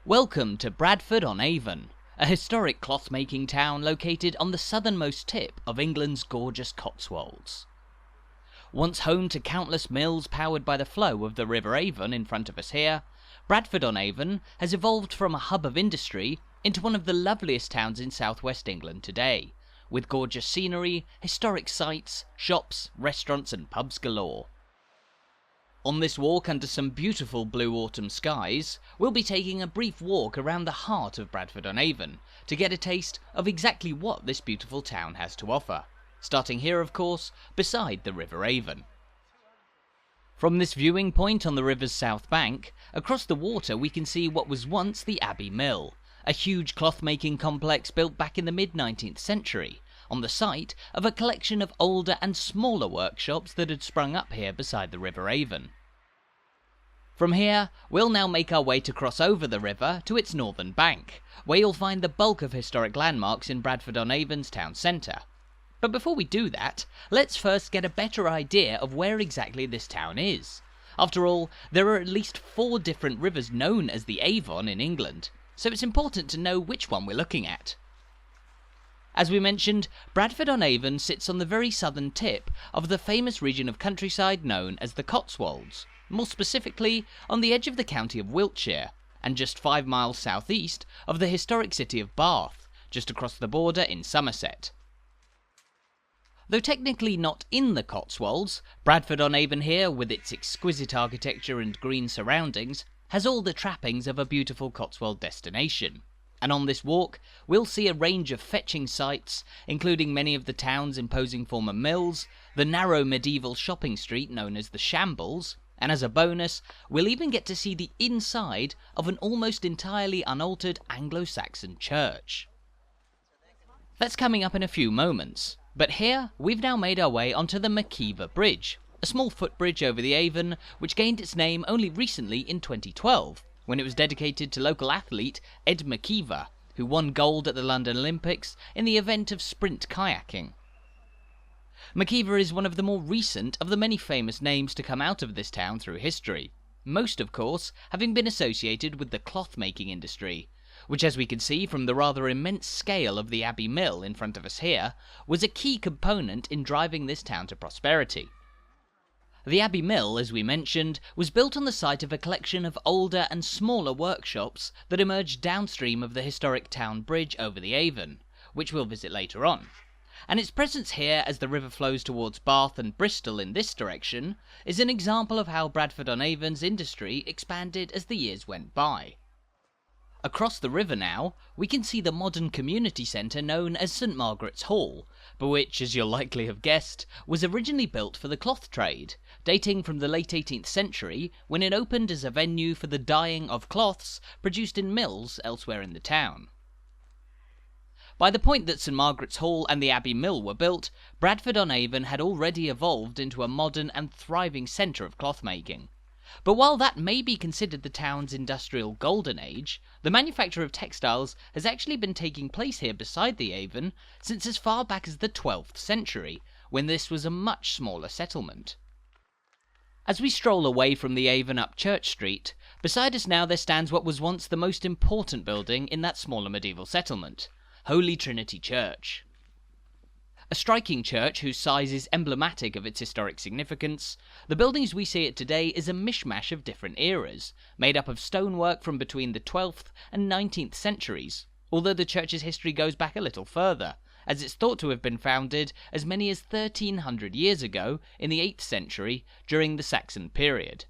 Welcome to Bradford-on-Avon, a historic cloth-making town located on the southernmost tip of England's gorgeous Cotswolds. Once home to countless mills powered by the flow of the River Avon in front of us here, Bradford-on-Avon has evolved from a hub of industry into one of the loveliest towns in southwest England today, with gorgeous scenery, historic sites, shops, restaurants and pubs galore. On this walk under some beautiful blue autumn skies, we'll be taking a brief walk around the heart of Bradford-on-Avon to get a taste of exactly what this beautiful town has to offer, starting here of course, beside the River Avon. From this viewing point on the river's south bank, across the water we can see what was once the Abbey Mill, a huge cloth-making complex built back in the mid-19th century, on the site of a collection of older and smaller workshops that had sprung up here beside the River Avon. From here, we'll now make our way to cross over the river to its northern bank, where you'll find the bulk of historic landmarks in Bradford-on-Avon's town centre. But before we do that, let's first get a better idea of where exactly this town is. After all, there are at least 4 different rivers known as the Avon in England, so it's important to know which one we're looking at. As we mentioned, Bradford-on-Avon sits on the very southern tip of the famous region of countryside known as the Cotswolds, more specifically on the edge of the county of Wiltshire, and just 5 miles southeast of the historic city of Bath, just across the border in Somerset. Though technically not in the Cotswolds, Bradford-on-Avon here, with its exquisite architecture and green surroundings, has all the trappings of a beautiful Cotswold destination. And on this walk, we'll see a range of fetching sights, including many of the town's imposing former mills, the narrow medieval shopping street known as the Shambles, and as a bonus, we'll even get to see the inside of an almost entirely unaltered Anglo-Saxon church. That's coming up in a few moments, but here we've now made our way onto the McKeever Bridge, a small footbridge over the Avon, which gained its name only recently in 2012, when it was dedicated to local athlete Ed McKeever, who won gold at the London Olympics in the event of sprint kayaking. McKeever is one of the more recent of the many famous names to come out of this town through history, most of course having been associated with the cloth-making industry, which, as we can see from the rather immense scale of the Abbey Mill in front of us here, was a key component in driving this town to prosperity. The Abbey Mill, as we mentioned, was built on the site of a collection of older and smaller workshops that emerged downstream of the historic town bridge over the Avon, which we'll visit later on. And its presence here as the river flows towards Bath and Bristol in this direction is an example of how Bradford-on-Avon's industry expanded as the years went by. Across the river now, we can see the modern community centre known as St Margaret's Hall, but which, as you'll likely have guessed, was originally built for the cloth trade, dating from the late 18th century when it opened as a venue for the dyeing of cloths produced in mills elsewhere in the town. By the point that St Margaret's Hall and the Abbey Mill were built, Bradford-on-Avon had already evolved into a modern and thriving centre of cloth-making. But while that may be considered the town's industrial golden age, the manufacture of textiles has actually been taking place here beside the Avon since as far back as the 12th century, when this was a much smaller settlement. As we stroll away from the Avon up Church Street, beside us now there stands what was once the most important building in that smaller medieval settlement, Holy Trinity Church. A striking church whose size is emblematic of its historic significance, the building as we see it today is a mishmash of different eras, made up of stonework from between the 12th and 19th centuries, although the church's history goes back a little further, as it's thought to have been founded as many as 1300 years ago in the 8th century during the Saxon period.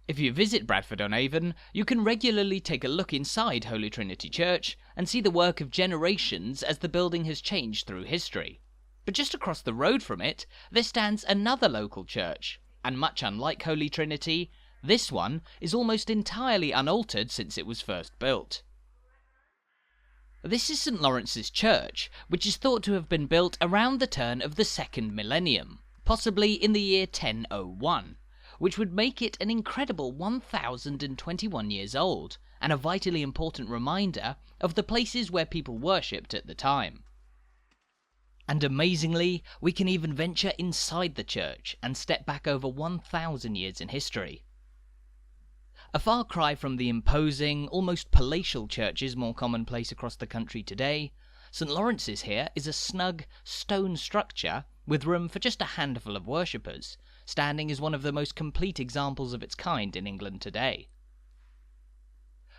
If you visit Bradford-on-Avon, you can regularly take a look inside Holy Trinity Church and see the work of generations as the building has changed through history. But just across the road from it, there stands another local church, and much unlike Holy Trinity, this one is almost entirely unaltered since it was first built. This is St Laurence's Church, which is thought to have been built around the turn of the 2nd millennium, possibly in the year 1001. Which would make it an incredible 1021 years old, and a vitally important reminder of the places where people worshipped at the time. And amazingly, we can even venture inside the church and step back over 1,000 years in history. A far cry from the imposing, almost palatial churches more commonplace across the country today, St Laurence's here is a snug, stone structure with room for just a handful of worshippers, standing as one of the most complete examples of its kind in England today.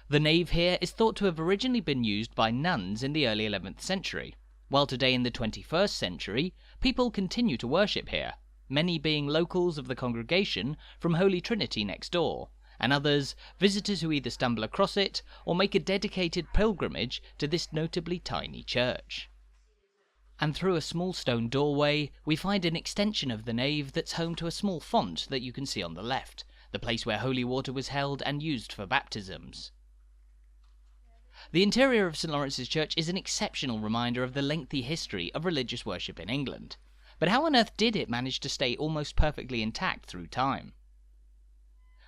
The nave here is thought to have originally been used by nuns in the early 11th century, while today in the 21st century, people continue to worship here, many being locals of the congregation from Holy Trinity next door, and others visitors who either stumble across it or make a dedicated pilgrimage to this notably tiny church. And through a small stone doorway, we find an extension of the nave that's home to a small font that you can see on the left, the place where holy water was held and used for baptisms. The interior of St Laurence's Church is an exceptional reminder of the lengthy history of religious worship in England. But how on earth did it manage to stay almost perfectly intact through time?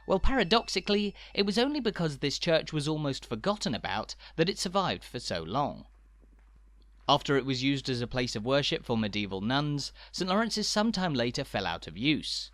Well, paradoxically, it was only because this church was almost forgotten about that it survived for so long. After it was used as a place of worship for medieval nuns, St Laurence's sometime later fell out of use.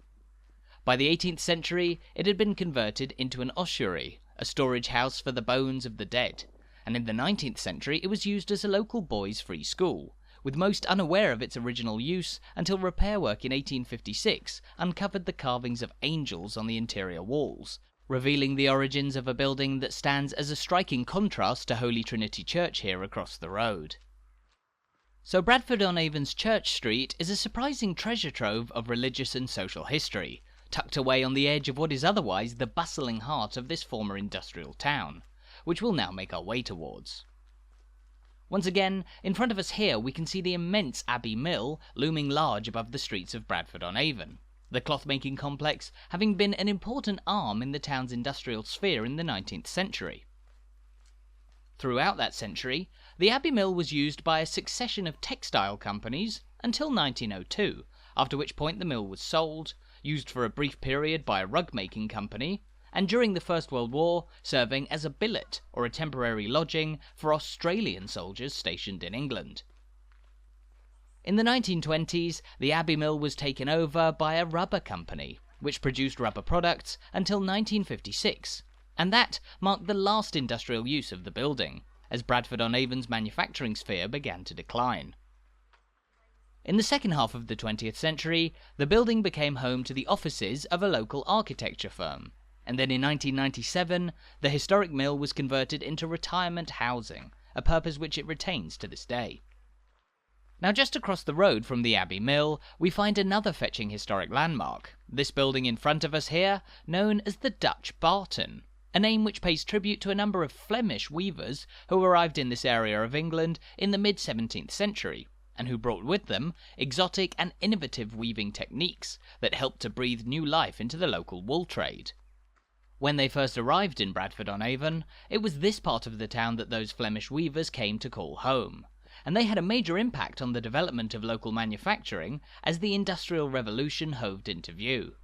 By the 18th century, it had been converted into an ossuary, a storage house for the bones of the dead, and in the 19th century it was used as a local boys' free school, with most unaware of its original use until repair work in 1856 uncovered the carvings of angels on the interior walls, revealing the origins of a building that stands as a striking contrast to Holy Trinity Church here across the road. So Bradford-on-Avon's Church Street is a surprising treasure trove of religious and social history, tucked away on the edge of what is otherwise the bustling heart of this former industrial town, which we'll now make our way towards. Once again, in front of us here we can see the immense Abbey Mill looming large above the streets of Bradford-on-Avon, the cloth-making complex having been an important arm in the town's industrial sphere in the 19th century. Throughout that century, the Abbey Mill was used by a succession of textile companies until 1902, after which point the mill was sold, used for a brief period by a rug-making company, and during the First World War, serving as a billet or a temporary lodging for Australian soldiers stationed in England. In the 1920s, the Abbey Mill was taken over by a rubber company, which produced rubber products until 1956, and that marked the last industrial use of the building, as Bradford-on-Avon's manufacturing sphere began to decline. In the second half of the 20th century, the building became home to the offices of a local architecture firm, and then in 1997, the historic mill was converted into retirement housing, a purpose which it retains to this day. Now just across the road from the Abbey Mill, we find another fetching historic landmark, this building in front of us here, known as the Dutch Barton, a name which pays tribute to a number of Flemish weavers who arrived in this area of England in the mid-17th century, and who brought with them exotic and innovative weaving techniques that helped to breathe new life into the local wool trade. When they first arrived in Bradford-on-Avon, it was this part of the town that those Flemish weavers came to call home, and they had a major impact on the development of local manufacturing as the Industrial Revolution hoved into view.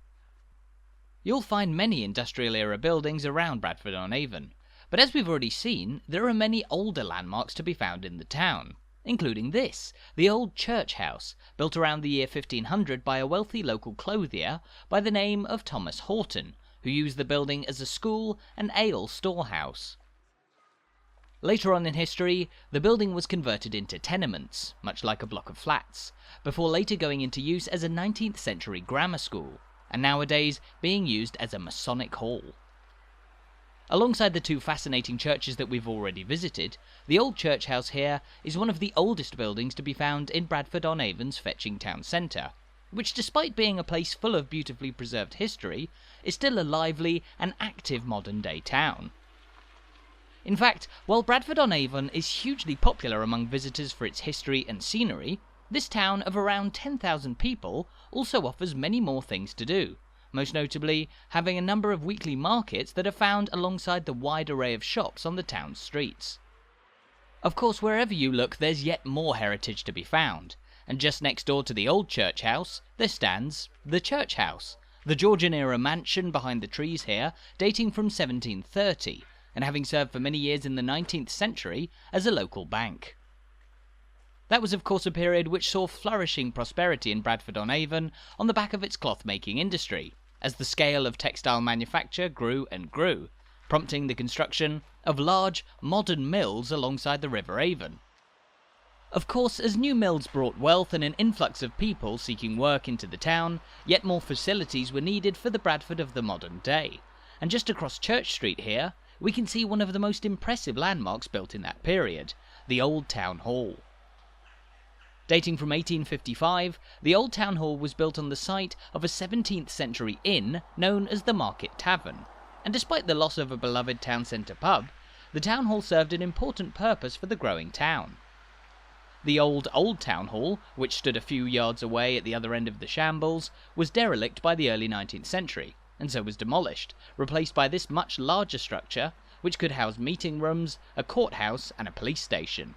You'll find many industrial-era buildings around Bradford-on-Avon, but as we've already seen, there are many older landmarks to be found in the town, including this, the old church house, built around the year 1500 by a wealthy local clothier by the name of Thomas Horton, who used the building as a school and ale storehouse. Later on in history, the building was converted into tenements, much like a block of flats, before later going into use as a 19th century grammar school, and nowadays being used as a Masonic hall. Alongside the two fascinating churches that we've already visited, the old church house here is one of the oldest buildings to be found in Bradford-on-Avon's fetching town centre, which despite being a place full of beautifully preserved history, is still a lively and active modern-day town. In fact, while Bradford-on-Avon is hugely popular among visitors for its history and scenery, this town of around 10,000 people also offers many more things to do, most notably having a number of weekly markets that are found alongside the wide array of shops on the town's streets. Of course, wherever you look, there's yet more heritage to be found, and just next door to the old church house, there stands the church house, the Georgian-era mansion behind the trees here, dating from 1730, and having served for many years in the 19th century as a local bank. That was of course a period which saw flourishing prosperity in Bradford-on-Avon on the back of its cloth-making industry, as the scale of textile manufacture grew and grew, prompting the construction of large, modern mills alongside the River Avon. Of course, as new mills brought wealth and an influx of people seeking work into the town, yet more facilities were needed for the Bradford of the modern day. And just across Church Street here, we can see one of the most impressive landmarks built in that period, the Old Town Hall. Dating from 1855, the Old Town Hall was built on the site of a 17th century inn known as the Market Tavern, and despite the loss of a beloved town centre pub, the town hall served an important purpose for the growing town. The Old Town Hall, which stood a few yards away at the other end of the Shambles, was derelict by the early 19th century, and so was demolished, replaced by this much larger structure, which could house meeting rooms, a courthouse, and a police station.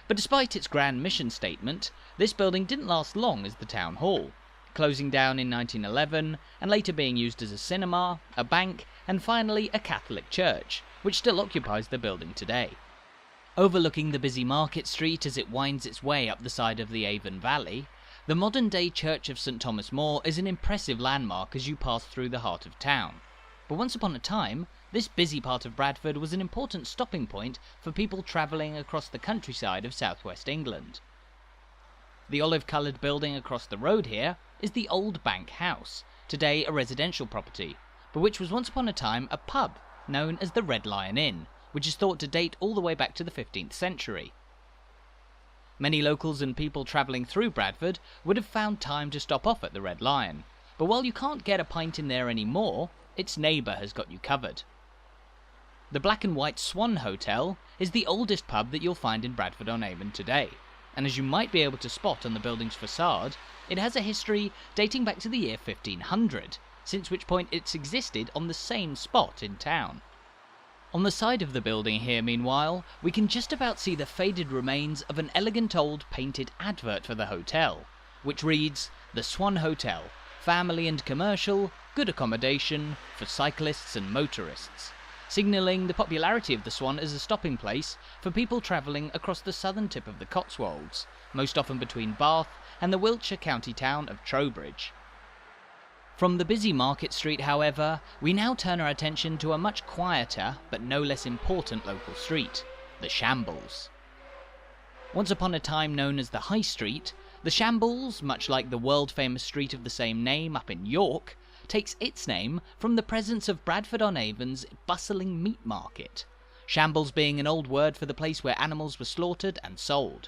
But despite its grand mission statement, this building didn't last long as the town hall, closing down in 1911 and later being used as a cinema, a bank, and finally a Catholic church, which still occupies the building today. Overlooking the busy Market Street as it winds its way up the side of the Avon Valley, the modern-day Church of St Thomas More is an impressive landmark as you pass through the heart of town. But once upon a time, this busy part of Bradford was an important stopping point for people travelling across the countryside of southwest England. The olive-coloured building across the road here is the Old Bank House, today a residential property, but which was once upon a time a pub known as the Red Lion Inn, which is thought to date all the way back to the 15th century. Many locals and people travelling through Bradford would have found time to stop off at the Red Lion, but while you can't get a pint in there anymore, its neighbour has got you covered. The black and white Swan Hotel is the oldest pub that you'll find in Bradford-on-Avon today, and as you might be able to spot on the building's facade, it has a history dating back to the year 1500, since which point it's existed on the same spot in town. On the side of the building here, meanwhile, we can just about see the faded remains of an elegant old painted advert for the hotel, which reads, "The Swan Hotel, family and commercial, good accommodation for cyclists and motorists," signalling the popularity of the Swan as a stopping place for people travelling across the southern tip of the Cotswolds, most often between Bath and the Wiltshire county town of Trowbridge. From the busy Market Street, however, we now turn our attention to a much quieter, but no less important local street, the Shambles. Once upon a time known as the High Street, the Shambles, much like the world-famous street of the same name up in York, takes its name from the presence of Bradford-on-Avon's bustling meat market, Shambles being an old word for the place where animals were slaughtered and sold.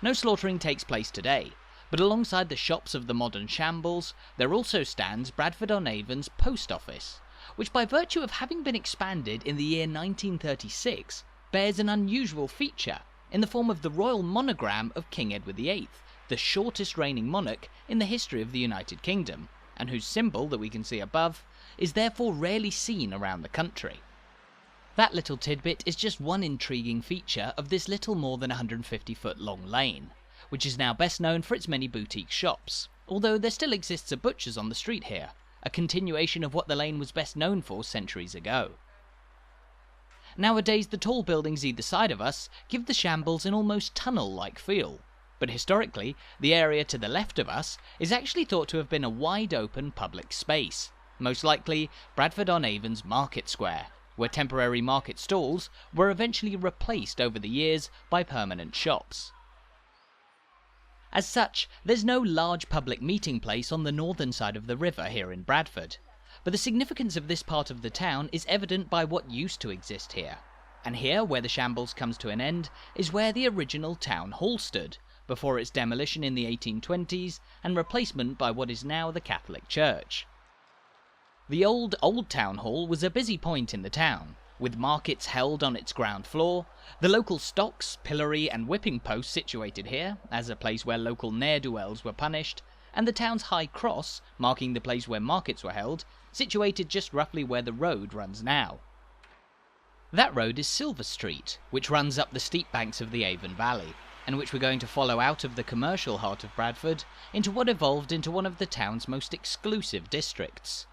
No slaughtering takes place today, but alongside the shops of the modern Shambles, there also stands Bradford-on-Avon's post office, which by virtue of having been expanded in the year 1936, bears an unusual feature in the form of the royal monogram of King Edward VIII, the shortest reigning monarch in the history of the United Kingdom, and whose symbol, that we can see above, is therefore rarely seen around the country. That little tidbit is just one intriguing feature of this little more than 150-foot long lane, which is now best known for its many boutique shops, although there still exists a butcher's on the street here, a continuation of what the lane was best known for centuries ago. Nowadays, the tall buildings either side of us give the Shambles an almost tunnel-like feel, but historically, the area to the left of us is actually thought to have been a wide-open public space, most likely Bradford-on-Avon's Market Square, where temporary market stalls were eventually replaced over the years by permanent shops. As such, there's no large public meeting place on the northern side of the river here in Bradford, but the significance of this part of the town is evident by what used to exist here. And here, where the Shambles comes to an end, is where the original town hall stood, before its demolition in the 1820s and replacement by what is now the Catholic Church. The Old Town Hall was a busy point in the town, with markets held on its ground floor, the local stocks, pillory and whipping post situated here, as a place where local ne'er-do-wells were punished, and the town's High Cross, marking the place where markets were held, situated just roughly where the road runs now. That road is Silver Street, which runs up the steep banks of the Avon Valley, and which we're going to follow out of the commercial heart of Bradford into what evolved into one of the town's most exclusive districts.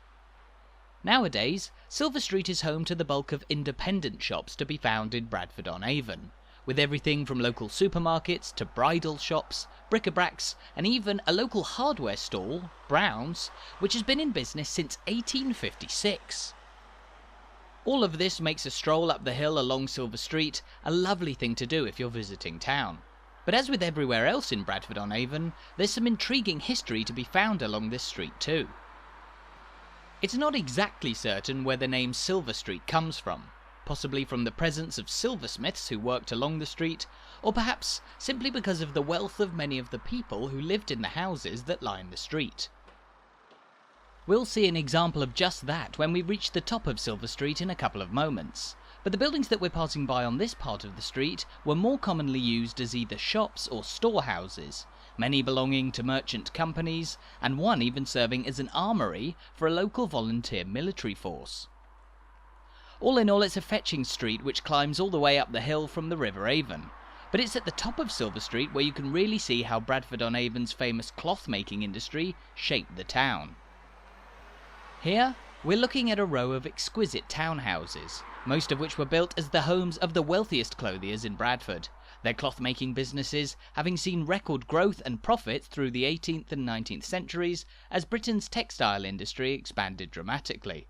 Nowadays, Silver Street is home to the bulk of independent shops to be found in Bradford-on-Avon, with everything from local supermarkets to bridal shops, bric-a-bracs, and even a local hardware stall, Brown's, which has been in business since 1856. All of this makes a stroll up the hill along Silver Street a lovely thing to do if you're visiting town. But as with everywhere else in Bradford-on-Avon, there's some intriguing history to be found along this street too. It's not exactly certain where the name Silver Street comes from, possibly from the presence of silversmiths who worked along the street, or perhaps simply because of the wealth of many of the people who lived in the houses that line the street. We'll see an example of just that when we reach the top of Silver Street in a couple of moments, but the buildings that we're passing by on this part of the street were more commonly used as either shops or storehouses, many belonging to merchant companies, and one even serving as an armoury for a local volunteer military force. All in all, it's a fetching street which climbs all the way up the hill from the River Avon, but it's at the top of Silver Street where you can really see how Bradford-on-Avon's famous cloth-making industry shaped the town. Here, we're looking at a row of exquisite townhouses, most of which were built as the homes of the wealthiest clothiers in Bradford, their cloth-making businesses having seen record growth and profits through the 18th and 19th centuries as Britain's textile industry expanded dramatically.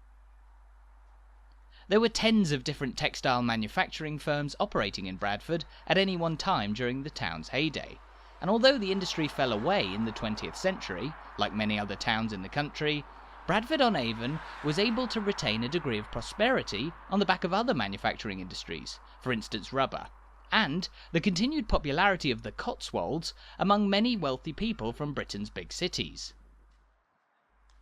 There were tens of different textile manufacturing firms operating in Bradford at any one time during the town's heyday, and although the industry fell away in the 20th century, like many other towns in the country, Bradford-on-Avon was able to retain a degree of prosperity on the back of other manufacturing industries, for instance rubber, and the continued popularity of the Cotswolds among many wealthy people from Britain's big cities.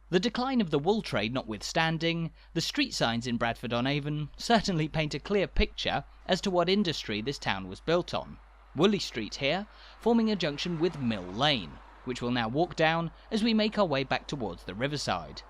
The decline of the wool trade notwithstanding, the street signs in Bradford-on-Avon certainly paint a clear picture as to what industry this town was built on. Woolley Street here, forming a junction with Mill Lane, which we'll now walk down as we make our way back towards the Riverside.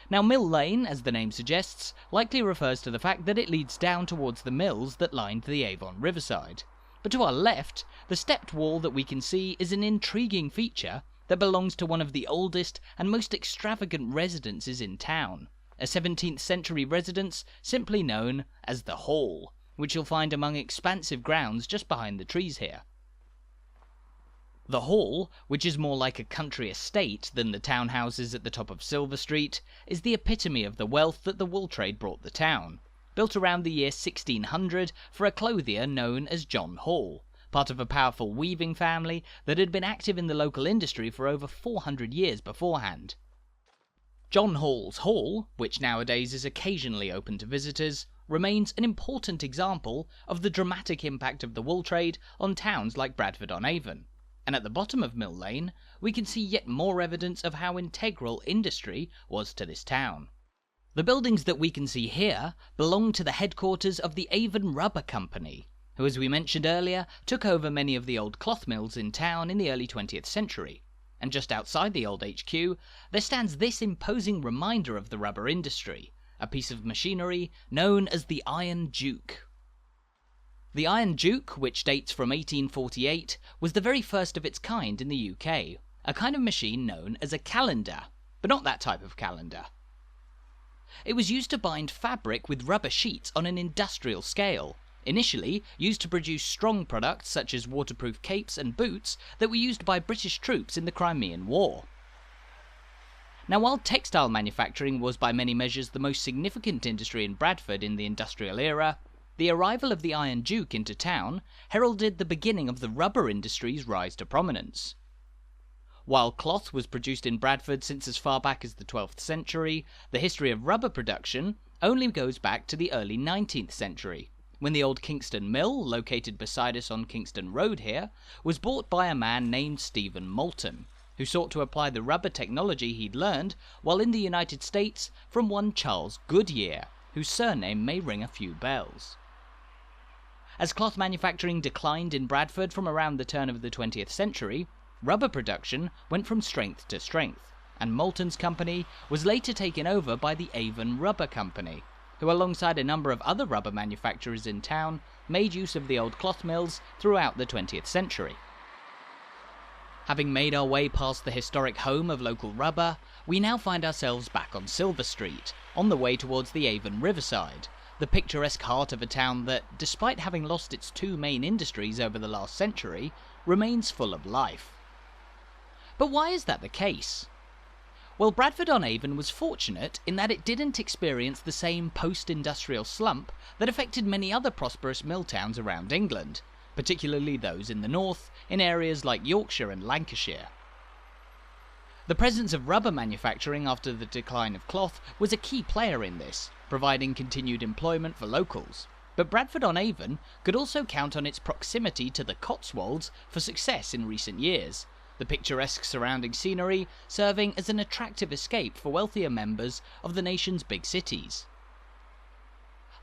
Now Mill Lane, as the name suggests, likely refers to the fact that it leads down towards the mills that lined the Avon Riverside. But to our left, the stepped wall that we can see is an intriguing feature that belongs to one of the oldest and most extravagant residences in town, a 17th century residence simply known as the Hall, which you'll find among expansive grounds just behind the trees here. The Hall, which is more like a country estate than the townhouses at the top of Silver Street, is the epitome of the wealth that the wool trade brought the town, built around the year 1600 for a clothier known as John Hall, part of a powerful weaving family that had been active in the local industry for over 400 years beforehand. John Hall's Hall, which nowadays is occasionally open to visitors, remains an important example of the dramatic impact of the wool trade on towns like Bradford-on-Avon. And at the bottom of Mill Lane, we can see yet more evidence of how integral industry was to this town. The buildings that we can see here belong to the headquarters of the Avon Rubber Company, who, as we mentioned earlier, took over many of the old cloth mills in town in the early 20th century. And just outside the old HQ, there stands this imposing reminder of the rubber industry, a piece of machinery known as the Iron Duke. The Iron Duke, which dates from 1848, was the very first of its kind in the UK, a kind of machine known as a calendar, but not that type of calendar. It was used to bind fabric with rubber sheets on an industrial scale, initially used to produce strong products such as waterproof capes and boots that were used by British troops in the Crimean War. Now, while textile manufacturing was by many measures the most significant industry in Bradford in the industrial era, the arrival of the Iron Duke into town heralded the beginning of the rubber industry's rise to prominence. While cloth was produced in Bradford since as far back as the 12th century, the history of rubber production only goes back to the early 19th century, when the old Kingston mill, located beside us on Kingston Road here, was bought by a man named Stephen Moulton, who sought to apply the rubber technology he'd learned while in the United States from one Charles Goodyear, whose surname may ring a few bells. As cloth manufacturing declined in Bradford from around the turn of the 20th century, rubber production went from strength to strength, and Moulton's company was later taken over by the Avon Rubber Company, who alongside a number of other rubber manufacturers in town made use of the old cloth mills throughout the 20th century. Having made our way past the historic home of local rubber, we now find ourselves back on Silver Street, on the way towards the Avon Riverside, the picturesque heart of a town that, despite having lost its two main industries over the last century, remains full of life. But why is that the case? Well, Bradford-on-Avon was fortunate in that it didn't experience the same post-industrial slump that affected many other prosperous mill towns around England, particularly those in the north, in areas like Yorkshire and Lancashire. The presence of rubber manufacturing after the decline of cloth was a key player in this, providing continued employment for locals. But Bradford-on-Avon could also count on its proximity to the Cotswolds for success in recent years, the picturesque surrounding scenery serving as an attractive escape for wealthier members of the nation's big cities.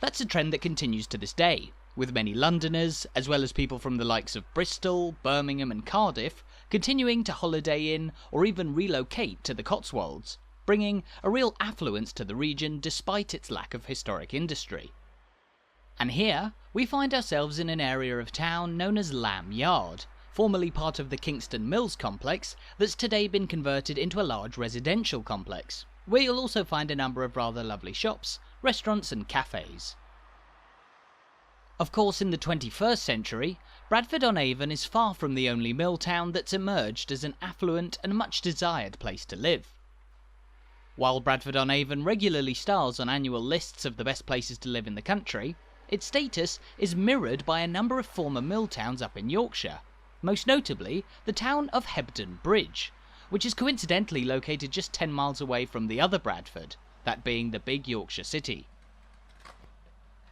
That's a trend that continues to this day, with many Londoners, as well as people from the likes of Bristol, Birmingham and Cardiff, continuing to holiday in or even relocate to the Cotswolds, bringing a real affluence to the region despite its lack of historic industry. And here, we find ourselves in an area of town known as Lamb Yard, formerly part of the Kingston Mills complex that's today been converted into a large residential complex, where you'll also find a number of rather lovely shops, restaurants and cafes. Of course, in the 21st century, Bradford-on-Avon is far from the only mill town that's emerged as an affluent and much desired place to live. While Bradford-on-Avon regularly stars on annual lists of the best places to live in the country, its status is mirrored by a number of former mill towns up in Yorkshire, most notably the town of Hebden Bridge, which is coincidentally located just 10 miles away from the other Bradford, that being the big Yorkshire city.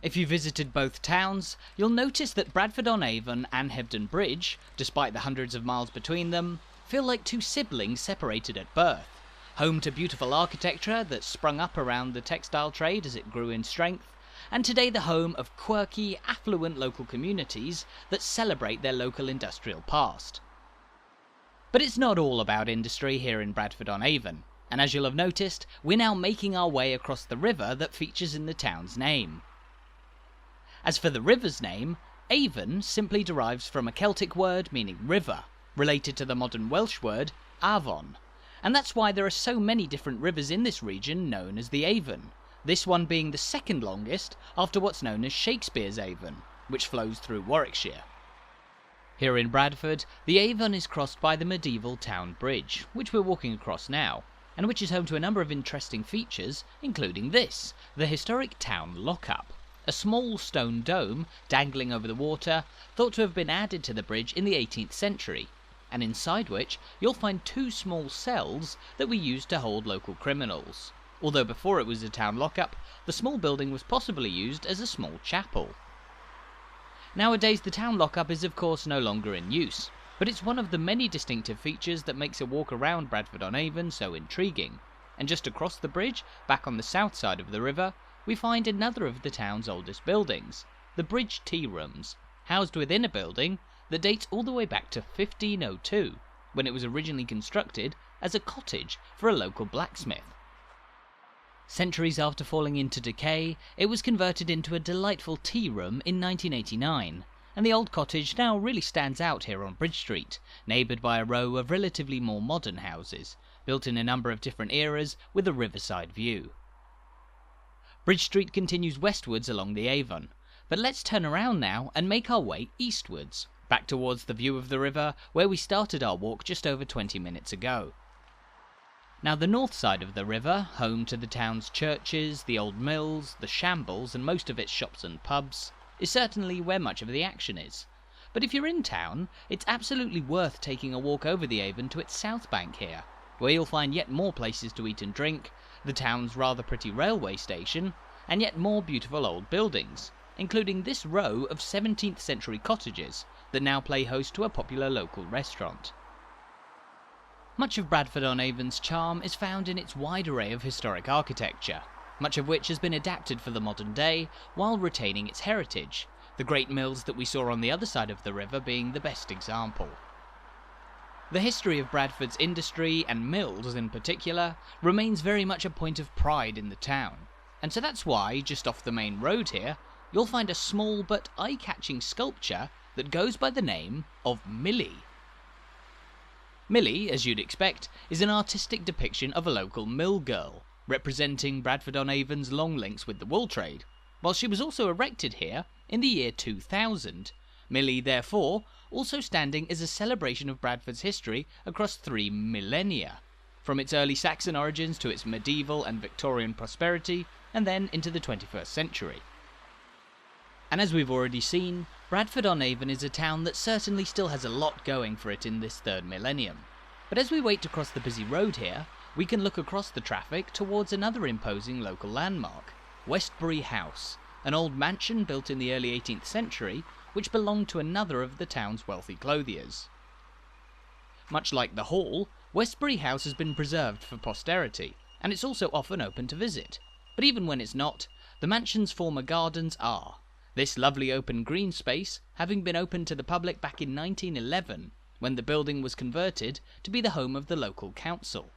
If you visited both towns, you'll notice that Bradford-on-Avon and Hebden Bridge, despite the hundreds of miles between them, feel like two siblings separated at birth, home to beautiful architecture that sprung up around the textile trade as it grew in strength, and today the home of quirky, affluent local communities that celebrate their local industrial past. But it's not all about industry here in Bradford-on-Avon, and as you'll have noticed, we're now making our way across the river that features in the town's name. As for the river's name, Avon simply derives from a Celtic word meaning river, related to the modern Welsh word Avon, and that's why there are so many different rivers in this region known as the Avon, this one being the second longest after what's known as Shakespeare's Avon, which flows through Warwickshire. Here in Bradford, the Avon is crossed by the medieval town bridge, which we're walking across now, and which is home to a number of interesting features, including this, the historic town lockup, a small stone dome dangling over the water, thought to have been added to the bridge in the 18th century, and inside which you'll find two small cells that were used to hold local criminals. Although before it was a town lockup, the small building was possibly used as a small chapel. Nowadays the town lockup is of course no longer in use, but it's one of the many distinctive features that makes a walk around Bradford-on-Avon so intriguing, and just across the bridge, back on the south side of the river, we find another of the town's oldest buildings, the Bridge Tea Rooms, housed within a building that dates all the way back to 1502, when it was originally constructed as a cottage for a local blacksmith. Centuries after falling into decay, it was converted into a delightful tea room in 1989, and the old cottage now really stands out here on Bridge Street, neighboured by a row of relatively more modern houses, built in a number of different eras with a riverside view. Bridge Street continues westwards along the Avon, but let's turn around now and make our way eastwards, back towards the view of the river where we started our walk just over 20 minutes ago. Now the north side of the river, home to the town's churches, the old mills, the Shambles and most of its shops and pubs, is certainly where much of the action is. But if you're in town, it's absolutely worth taking a walk over the Avon to its south bank here, where you'll find yet more places to eat and drink, the town's rather pretty railway station, and yet more beautiful old buildings, including this row of 17th century cottages that now play host to a popular local restaurant. Much of Bradford-on-Avon's charm is found in its wide array of historic architecture, much of which has been adapted for the modern day while retaining its heritage, the great mills that we saw on the other side of the river being the best example. The history of Bradford's industry, and mills in particular, remains very much a point of pride in the town, and so that's why, just off the main road here, you'll find a small but eye-catching sculpture that goes by the name of Millie. Millie, as you'd expect, is an artistic depiction of a local mill girl, representing Bradford-on-Avon's long links with the wool trade, while she was also erected here in the year 2000, Millie therefore also standing as a celebration of Bradford's history across 3 millennia. from its early Saxon origins to its medieval and Victorian prosperity, and then into the 21st century. And as we've already seen, Bradford-on-Avon is a town that certainly still has a lot going for it in this third millennium. But as we wait to cross the busy road here, we can look across the traffic towards another imposing local landmark, Westbury House, an old mansion built in the early 18th century, which belonged to another of the town's wealthy clothiers. Much like the Hall, Westbury House has been preserved for posterity, and it's also often open to visit. But even when it's not, the mansion's former gardens are, this lovely open green space having been opened to the public back in 1911, when the building was converted to be the home of the local council.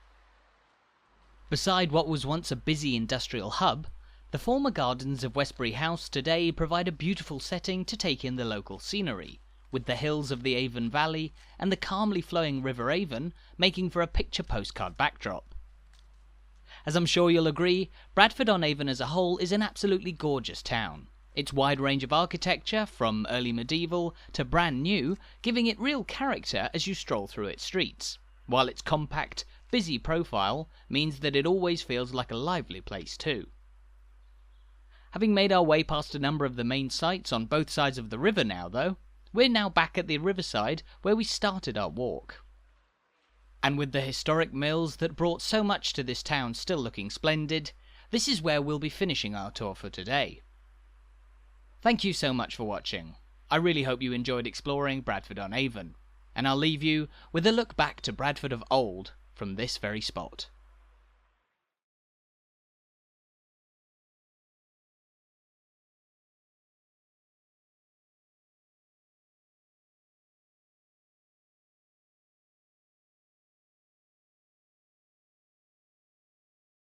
Beside what was once a busy industrial hub, the former gardens of Westbury House today provide a beautiful setting to take in the local scenery, with the hills of the Avon Valley and the calmly flowing River Avon making for a picture postcard backdrop. As I'm sure you'll agree, Bradford-on-Avon as a whole is an absolutely gorgeous town. Its wide range of architecture, from early medieval to brand new, giving it real character as you stroll through its streets, while its compact, busy profile means that it always feels like a lively place too. Having made our way past a number of the main sites on both sides of the river now though, we're now back at the Riverside where we started our walk. And with the historic mills that brought so much to this town still looking splendid, this is where we'll be finishing our tour for today. Thank you so much for watching. I really hope you enjoyed exploring Bradford-on-Avon, and I'll leave you with a look back to Bradford of old from this very spot.